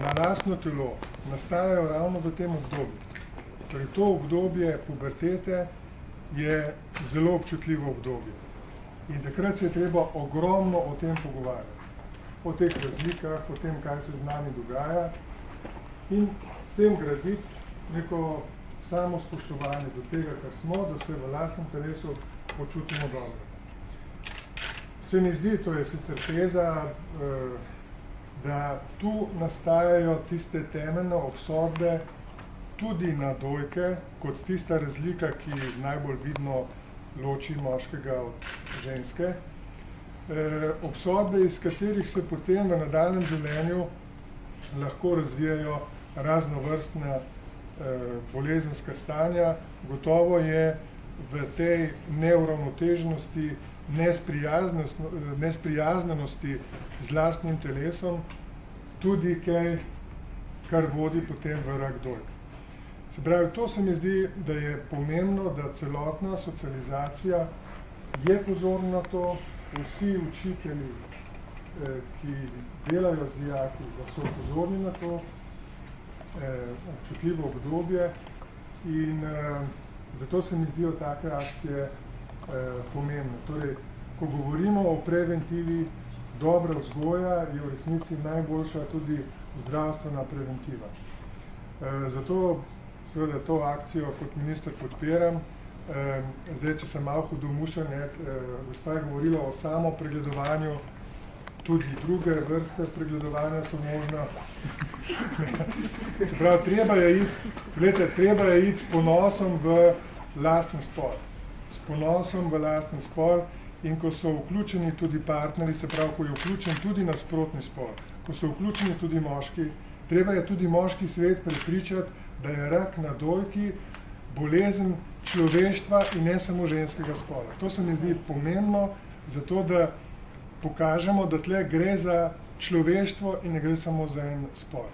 na lastno telo nastajajo ravno v tem obdobju. Torej, to obdobje pubertete je zelo občutljivo obdobje. In takrat se je treba ogromno o tem pogovarjati. O teh razlikah, o tem, kaj se z nami dogaja in s tem graditi neko samo spoštovanje do tega, kar smo, da se v lastnem telesu počutimo dobro. Se mi zdi, to je sicer teza, da tu nastajajo tiste temeljne obsodbe tudi na dojke, kot tista razlika, ki najbolj vidno loči moškega od ženske. Obsodbe, iz katerih se potem v nadaljnjem življenju lahko razvijajo raznovrstna bolezenska stanja. Gotovo je v tej neuravnoteženosti, nesprijaznenosti z lastnim telesom tudi kaj, kar vodi potem v rak dojk. Se pravi, to se mi zdi, da je pomembno, da celotna socializacija je pozorna na to, vsi učitelji, ki delajo z dijaki, da so pozorni na to občutljivo obdobje in zato se mi zdijo take akcije pomembne. Torej, ko govorimo o preventivi, dobra vzgoja je v resnici najboljša tudi zdravstvena preventiva. Zato seveda to akcijo kot minister podpiram. Zdaj, če sem malo hudomušen, gospa je govorila o samopregledovanju, tudi druge vrste pregledovanja so možna. Se pravi, treba je iti s ponosom v lasten spor. S ponosom v lasten spor in ko so vključeni tudi partnerji, se pravi, ko je vključen tudi nasprotni spor, ko so vključeni tudi moški, treba je tudi moški svet prepričati, da je rak na dojki bolezen človeštva in ne samo ženskega spola. To se mi zdi pomembno, zato da pokažemo, da tle gre za človeštvo in ne gre samo za en spor.